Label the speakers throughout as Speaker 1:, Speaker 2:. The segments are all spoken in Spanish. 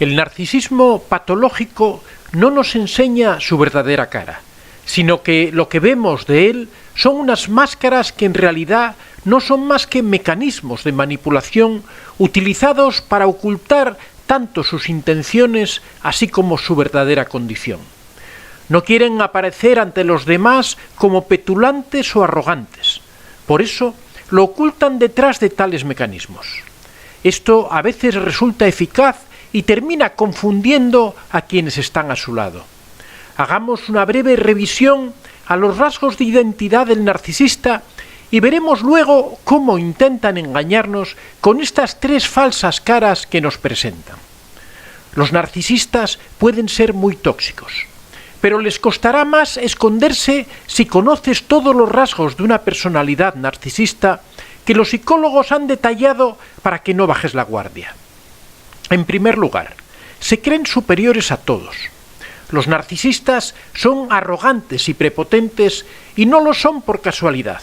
Speaker 1: El narcisismo patológico no nos enseña su verdadera cara, sino que lo que vemos de él son unas máscaras que en realidad no son más que mecanismos de manipulación utilizados para ocultar tanto sus intenciones así como su verdadera condición. No quieren aparecer ante los demás como petulantes o arrogantes. Por eso lo ocultan detrás de tales mecanismos. Esto a veces resulta eficaz y termina confundiendo a quienes están a su lado. Hagamos una breve revisión a los rasgos de identidad del narcisista y veremos luego cómo intentan engañarnos con estas tres falsas caras que nos presentan. Los narcisistas pueden ser muy tóxicos, pero les costará más esconderse si conoces todos los rasgos de una personalidad narcisista que los psicólogos han detallado para que no bajes la guardia. En primer lugar, se creen superiores a todos. Los narcisistas son arrogantes y prepotentes y no lo son por casualidad.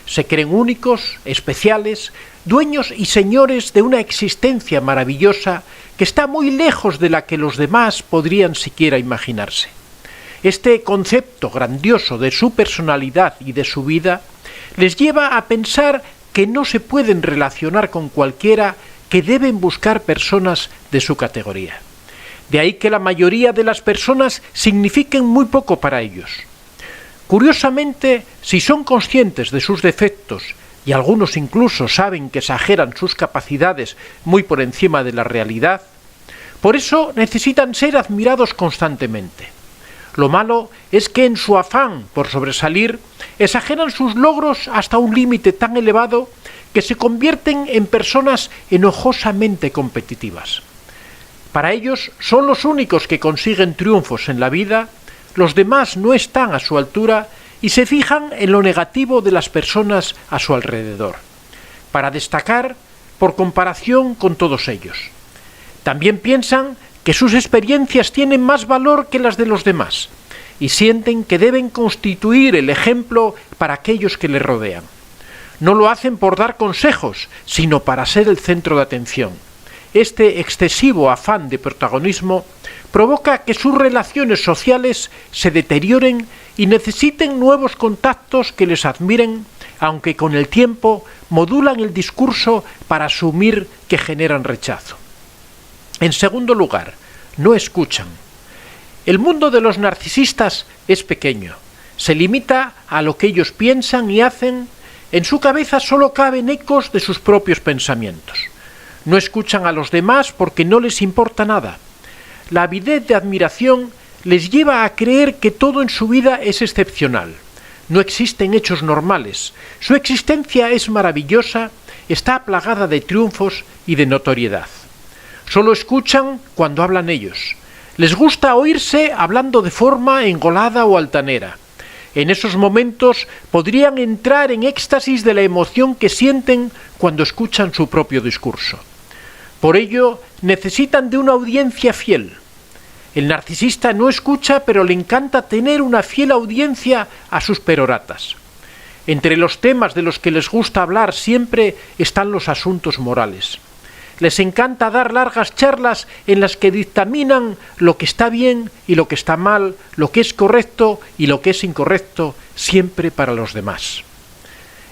Speaker 1: Se creen únicos, especiales, dueños y señores de una existencia maravillosa que está muy lejos de la que los demás podrían siquiera imaginarse. Este concepto grandioso de su personalidad y de su vida les lleva a pensar que no se pueden relacionar con cualquiera, que deben buscar personas de su categoría. De ahí que la mayoría de las personas signifiquen muy poco para ellos. Curiosamente, si son conscientes de sus defectos, y algunos incluso saben que exageran sus capacidades muy por encima de la realidad, por eso necesitan ser admirados constantemente. Lo malo es que en su afán por sobresalir, exageran sus logros hasta un límite tan elevado que se convierten en personas enojosamente competitivas. Para ellos son los únicos que consiguen triunfos en la vida, los demás no están a su altura y se fijan en lo negativo de las personas a su alrededor, para destacar por comparación con todos ellos. También piensan que sus experiencias tienen más valor que las de los demás y sienten que deben constituir el ejemplo para aquellos que les rodean. No lo hacen por dar consejos, sino para ser el centro de atención. Este excesivo afán de protagonismo provoca que sus relaciones sociales se deterioren y necesiten nuevos contactos que les admiren, aunque con el tiempo modulan el discurso para asumir que generan rechazo. En segundo lugar, no escuchan. El mundo de los narcisistas es pequeño, se limita a lo que ellos piensan y hacen. En su cabeza solo caben ecos de sus propios pensamientos. No escuchan a los demás porque no les importa nada. La avidez de admiración les lleva a creer que todo en su vida es excepcional. No existen hechos normales. Su existencia es maravillosa, está plagada de triunfos y de notoriedad. Solo escuchan cuando hablan ellos. Les gusta oírse hablando de forma engolada o altanera. En esos momentos podrían entrar en éxtasis de la emoción que sienten cuando escuchan su propio discurso. Por ello, necesitan de una audiencia fiel. El narcisista no escucha, pero le encanta tener una fiel audiencia a sus peroratas. Entre los temas de los que les gusta hablar siempre están los asuntos morales. Les encanta dar largas charlas en las que dictaminan lo que está bien y lo que está mal, lo que es correcto y lo que es incorrecto, siempre para los demás.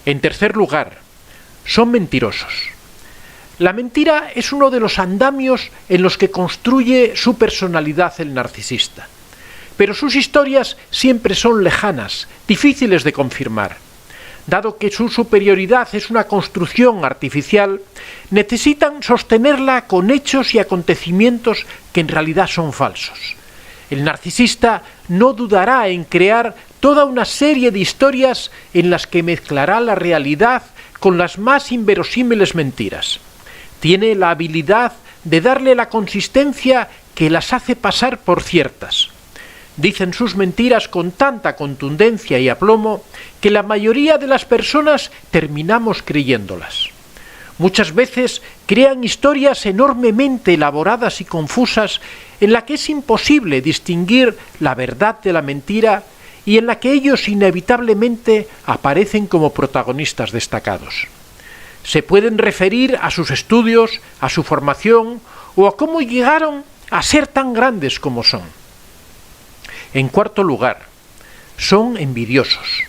Speaker 1: En tercer lugar, son mentirosos. La mentira es uno de los andamios en los que construye su personalidad el narcisista. Pero sus historias siempre son lejanas, difíciles de confirmar. Dado que su superioridad es una construcción artificial, necesitan sostenerla con hechos y acontecimientos que en realidad son falsos. El narcisista no dudará en crear toda una serie de historias en las que mezclará la realidad con las más inverosímiles mentiras. Tiene la habilidad de darle la consistencia que las hace pasar por ciertas. Dicen sus mentiras con tanta contundencia y aplomo que la mayoría de las personas terminamos creyéndolas. Muchas veces crean historias enormemente elaboradas y confusas en la que es imposible distinguir la verdad de la mentira y en la que ellos inevitablemente aparecen como protagonistas destacados. Se pueden referir a sus estudios, a su formación o a cómo llegaron a ser tan grandes como son. En cuarto lugar, son envidiosos.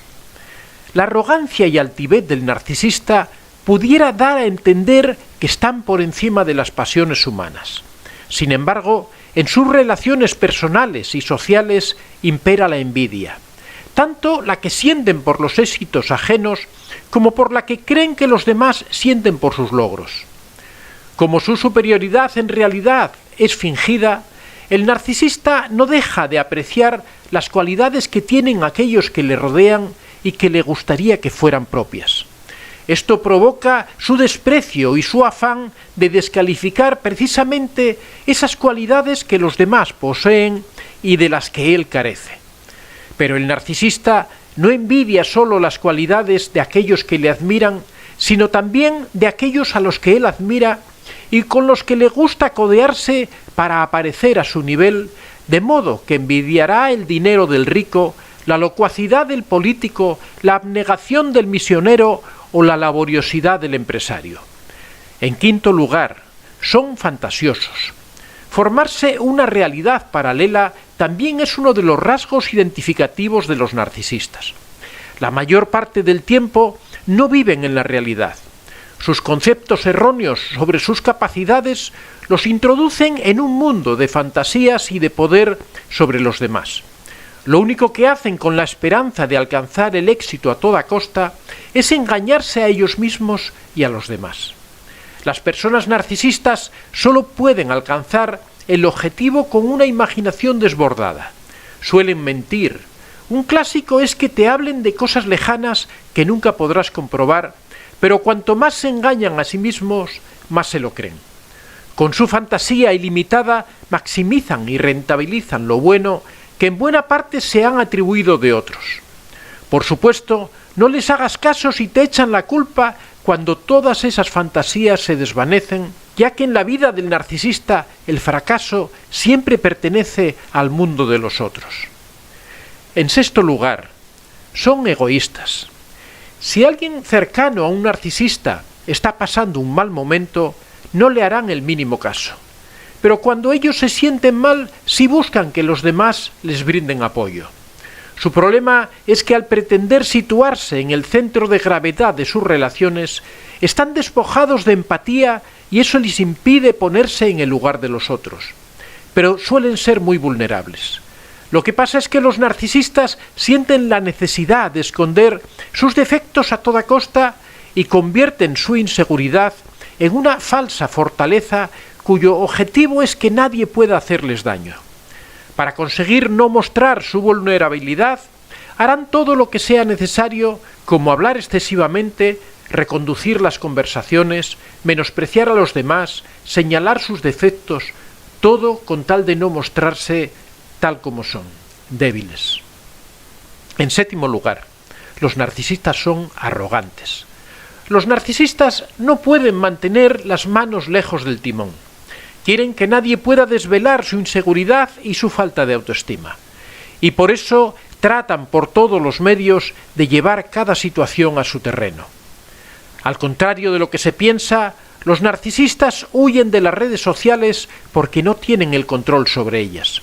Speaker 1: La arrogancia y altivez del narcisista pudiera dar a entender que están por encima de las pasiones humanas. Sin embargo, en sus relaciones personales y sociales impera la envidia, tanto la que sienten por los éxitos ajenos como por la que creen que los demás sienten por sus logros. Como su superioridad en realidad es fingida, el narcisista no deja de apreciar las cualidades que tienen aquellos que le rodean y que le gustaría que fueran propias. Esto provoca su desprecio y su afán de descalificar precisamente esas cualidades que los demás poseen y de las que él carece. Pero el narcisista no envidia solo las cualidades de aquellos que le admiran, sino también de aquellos a los que él admira y con los que le gusta codearse para aparecer a su nivel, de modo que envidiará el dinero del rico, la locuacidad del político, la abnegación del misionero o la laboriosidad del empresario. En quinto lugar, son fantasiosos. Formarse una realidad paralela también es uno de los rasgos identificativos de los narcisistas. La mayor parte del tiempo no viven en la realidad. Sus conceptos erróneos sobre sus capacidades los introducen en un mundo de fantasías y de poder sobre los demás. Lo único que hacen con la esperanza de alcanzar el éxito a toda costa es engañarse a ellos mismos y a los demás. Las personas narcisistas solo pueden alcanzar el objetivo con una imaginación desbordada. Suelen mentir. Un clásico es que te hablen de cosas lejanas que nunca podrás comprobar, pero cuanto más se engañan a sí mismos, más se lo creen. Con su fantasía ilimitada maximizan y rentabilizan lo bueno que en buena parte se han atribuido de otros. Por supuesto, no les hagas caso si te echan la culpa cuando todas esas fantasías se desvanecen, ya que en la vida del narcisista el fracaso siempre pertenece al mundo de los otros. En sexto lugar, son egoístas. Si alguien cercano a un narcisista está pasando un mal momento, no le harán el mínimo caso. Pero cuando ellos se sienten mal, sí buscan que los demás les brinden apoyo. Su problema es que al pretender situarse en el centro de gravedad de sus relaciones, están despojados de empatía y eso les impide ponerse en el lugar de los otros. Pero suelen ser muy vulnerables. Lo que pasa es que los narcisistas sienten la necesidad de esconder sus defectos a toda costa y convierten su inseguridad en una falsa fortaleza cuyo objetivo es que nadie pueda hacerles daño. Para conseguir no mostrar su vulnerabilidad, harán todo lo que sea necesario, como hablar excesivamente, reconducir las conversaciones, menospreciar a los demás, señalar sus defectos, todo con tal de no mostrarse tal como son, débiles. En séptimo lugar, los narcisistas son arrogantes. Los narcisistas no pueden mantener las manos lejos del timón. Quieren que nadie pueda desvelar su inseguridad y su falta de autoestima. Y por eso tratan por todos los medios de llevar cada situación a su terreno. Al contrario de lo que se piensa, los narcisistas huyen de las redes sociales porque no tienen el control sobre ellas.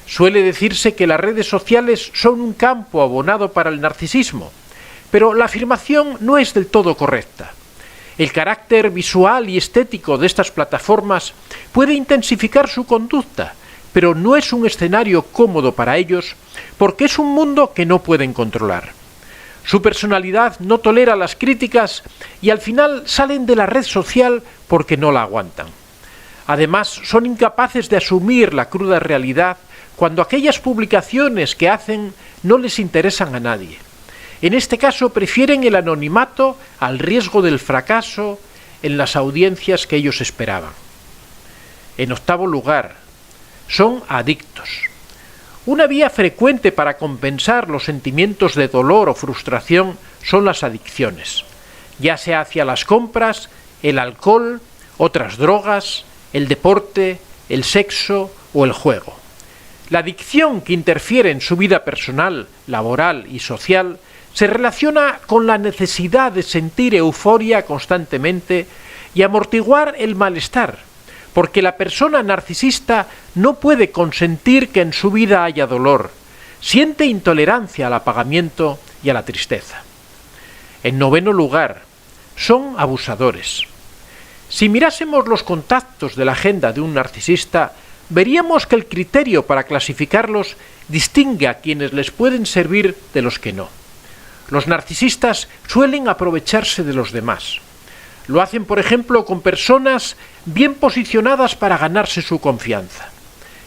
Speaker 1: Suele decirse que las redes sociales son un campo abonado para el narcisismo, pero la afirmación no es del todo correcta. El carácter visual y estético de estas plataformas puede intensificar su conducta, pero no es un escenario cómodo para ellos porque es un mundo que no pueden controlar. Su personalidad no tolera las críticas y al final salen de la red social porque no la aguantan. Además, son incapaces de asumir la cruda realidad cuando aquellas publicaciones que hacen no les interesan a nadie. En este caso prefieren el anonimato al riesgo del fracaso en las audiencias que ellos esperaban. En octavo lugar, son adictos. Una vía frecuente para compensar los sentimientos de dolor o frustración son las adicciones, ya sea hacia las compras, el alcohol, otras drogas, el deporte, el sexo o el juego. La adicción que interfiere en su vida personal, laboral y social se relaciona con la necesidad de sentir euforia constantemente y amortiguar el malestar, porque la persona narcisista no puede consentir que en su vida haya dolor, siente intolerancia al apagamiento y a la tristeza. En noveno lugar, son abusadores. Si mirásemos los contactos de la agenda de un narcisista, veríamos que el criterio para clasificarlos distingue a quienes les pueden servir de los que no. Los narcisistas suelen aprovecharse de los demás. Lo hacen, por ejemplo, con personas bien posicionadas para ganarse su confianza.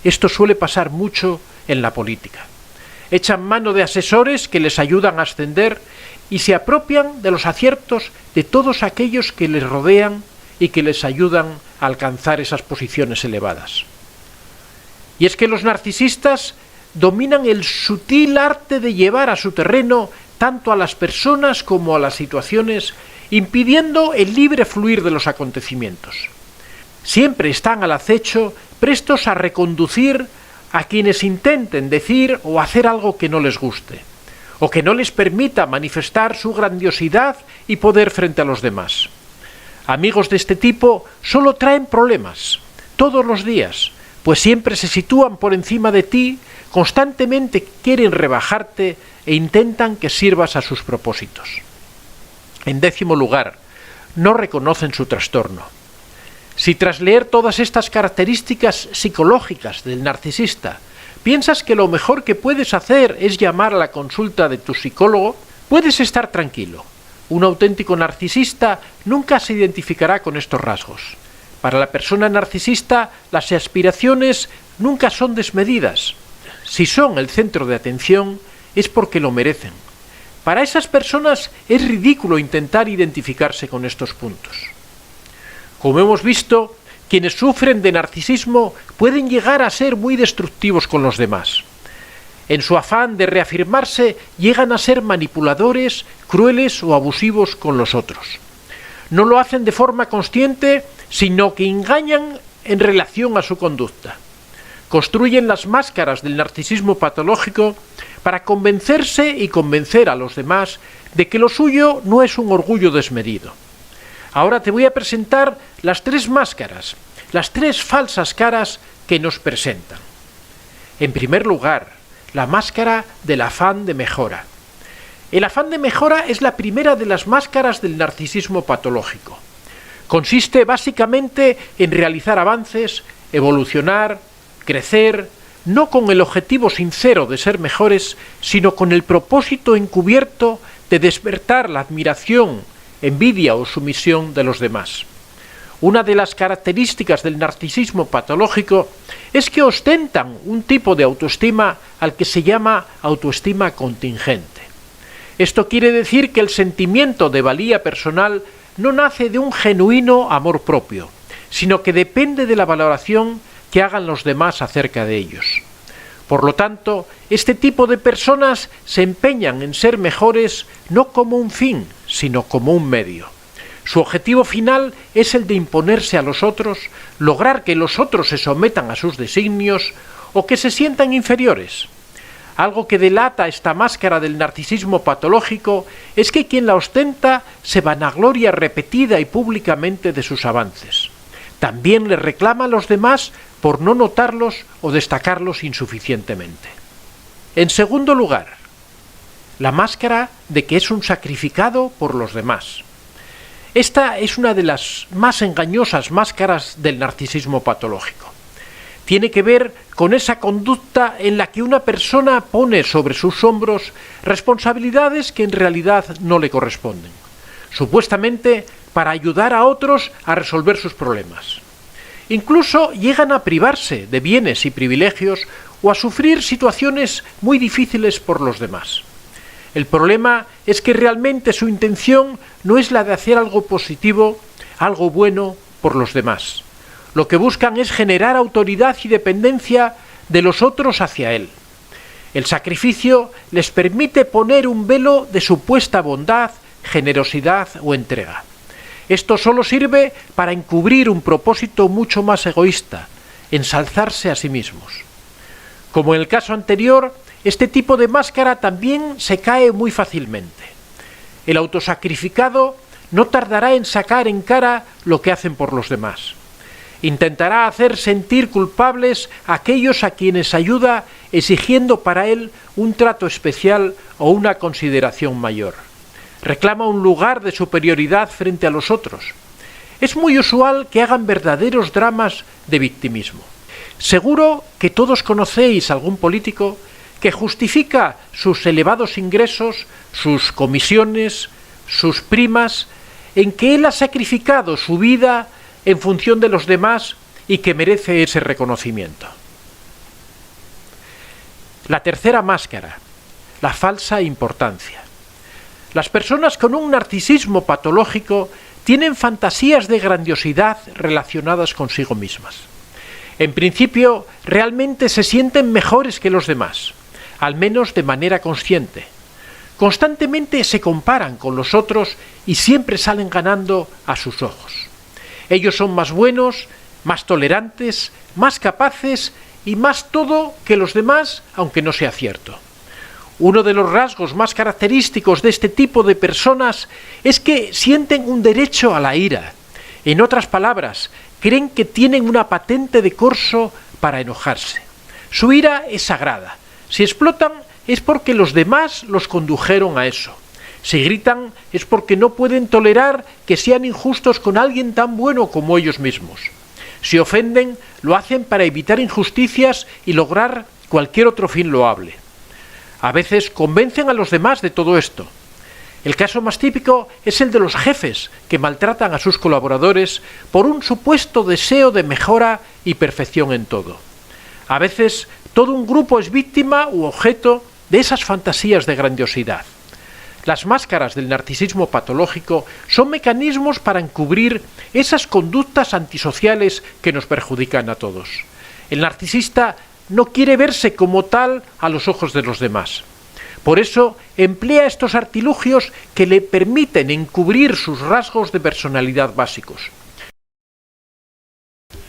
Speaker 1: Esto suele pasar mucho en la política. Echan mano de asesores que les ayudan a ascender y se apropian de los aciertos de todos aquellos que les rodean y que les ayudan a alcanzar esas posiciones elevadas. Y es que los narcisistas dominan el sutil arte de llevar a su terreno tanto a las personas como a las situaciones, impidiendo el libre fluir de los acontecimientos. Siempre están al acecho, prestos a reconducir a quienes intenten decir o hacer algo que no les guste, o que no les permita manifestar su grandiosidad y poder frente a los demás. Amigos de este tipo solo traen problemas, todos los días, pues siempre se sitúan por encima de ti, constantemente quieren rebajarte e intentan que sirvas a sus propósitos. En décimo lugar, no reconocen su trastorno. Si tras leer todas estas características psicológicas del narcisista piensas que lo mejor que puedes hacer es llamar a la consulta de tu psicólogo, puedes estar tranquilo. Un auténtico narcisista nunca se identificará con estos rasgos. Para la persona narcisista, las aspiraciones nunca son desmedidas. Si son el centro de atención, es porque lo merecen. Para esas personas es ridículo intentar identificarse con estos puntos. Como hemos visto, quienes sufren de narcisismo pueden llegar a ser muy destructivos con los demás. En su afán de reafirmarse, llegan a ser manipuladores, crueles o abusivos con los otros. No lo hacen de forma consciente, sino que engañan en relación a su conducta. Construyen las máscaras del narcisismo patológico para convencerse y convencer a los demás de que lo suyo no es un orgullo desmedido. Ahora te voy a presentar las tres máscaras, las tres falsas caras que nos presentan. En primer lugar, la máscara del afán de mejora. El afán de mejora es la primera de las máscaras del narcisismo patológico. Consiste básicamente en realizar avances, evolucionar, crecer, no con el objetivo sincero de ser mejores, sino con el propósito encubierto de despertar la admiración, envidia o sumisión de los demás. Una de las características del narcisismo patológico es que ostentan un tipo de autoestima al que se llama autoestima contingente. Esto quiere decir que el sentimiento de valía personal no nace de un genuino amor propio, sino que depende de la valoración que hagan los demás acerca de ellos. Por lo tanto, este tipo de personas se empeñan en ser mejores no como un fin, sino como un medio. Su objetivo final es el de imponerse a los otros, lograr que los otros se sometan a sus designios o que se sientan inferiores. Algo que delata esta máscara del narcisismo patológico es que quien la ostenta se vanagloria repetida y públicamente de sus avances. También le reclama a los demás por no notarlos o destacarlos insuficientemente. En segundo lugar, la máscara de que es un sacrificado por los demás. Esta es una de las más engañosas máscaras del narcisismo patológico. Tiene que ver con esa conducta en la que una persona pone sobre sus hombros responsabilidades que en realidad no le corresponden, supuestamente para ayudar a otros a resolver sus problemas. Incluso llegan a privarse de bienes y privilegios o a sufrir situaciones muy difíciles por los demás. El problema es que realmente su intención no es la de hacer algo positivo, algo bueno por los demás. Lo que buscan es generar autoridad y dependencia de los otros hacia él. El sacrificio les permite poner un velo de supuesta bondad, generosidad o entrega. Esto solo sirve para encubrir un propósito mucho más egoísta, ensalzarse a sí mismos. Como en el caso anterior, este tipo de máscara también se cae muy fácilmente. El autosacrificado no tardará en sacar en cara lo que hacen por los demás. Intentará hacer sentir culpables a aquellos a quienes ayuda, exigiendo para él un trato especial o una consideración mayor. Reclama un lugar de superioridad frente a los otros. Es muy usual que hagan verdaderos dramas de victimismo. Seguro que todos conocéis algún político que justifica sus elevados ingresos, sus comisiones, sus primas, en que él ha sacrificado su vida en función de los demás y que merece ese reconocimiento. La tercera máscara, la falsa importancia. Las personas con un narcisismo patológico tienen fantasías de grandiosidad relacionadas consigo mismas. En principio, realmente se sienten mejores que los demás, al menos de manera consciente. Constantemente se comparan con los otros y siempre salen ganando a sus ojos. Ellos son más buenos, más tolerantes, más capaces y más todo que los demás, aunque no sea cierto. Uno de los rasgos más característicos de este tipo de personas es que sienten un derecho a la ira. En otras palabras, creen que tienen una patente de corso para enojarse. Su ira es sagrada. Si explotan es porque los demás los condujeron a eso. Si gritan es porque no pueden tolerar que sean injustos con alguien tan bueno como ellos mismos. Si ofenden, lo hacen para evitar injusticias y lograr cualquier otro fin loable. A veces convencen a los demás de todo esto. El caso más típico es el de los jefes que maltratan a sus colaboradores por un supuesto deseo de mejora y perfección en todo. A veces todo un grupo es víctima u objeto de esas fantasías de grandiosidad. Las máscaras del narcisismo patológico son mecanismos para encubrir esas conductas antisociales que nos perjudican a todos. El narcisista no quiere verse como tal a los ojos de los demás. Por eso emplea estos artilugios que le permiten encubrir sus rasgos de personalidad básicos.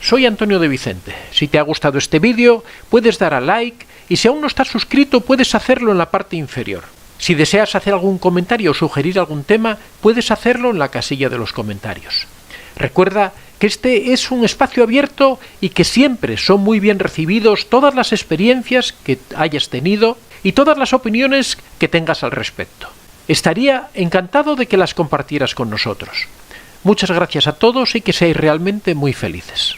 Speaker 1: Soy Antonio de Vicente. Si te ha gustado este vídeo, puedes dar a like y si aún no estás suscrito, puedes hacerlo en la parte inferior. Si deseas hacer algún comentario o sugerir algún tema, puedes hacerlo en la casilla de los comentarios. Recuerda que este es un espacio abierto y que siempre son muy bien recibidos todas las experiencias que hayas tenido y todas las opiniones que tengas al respecto. Estaría encantado de que las compartieras con nosotros. Muchas gracias a todos y que seáis realmente muy felices.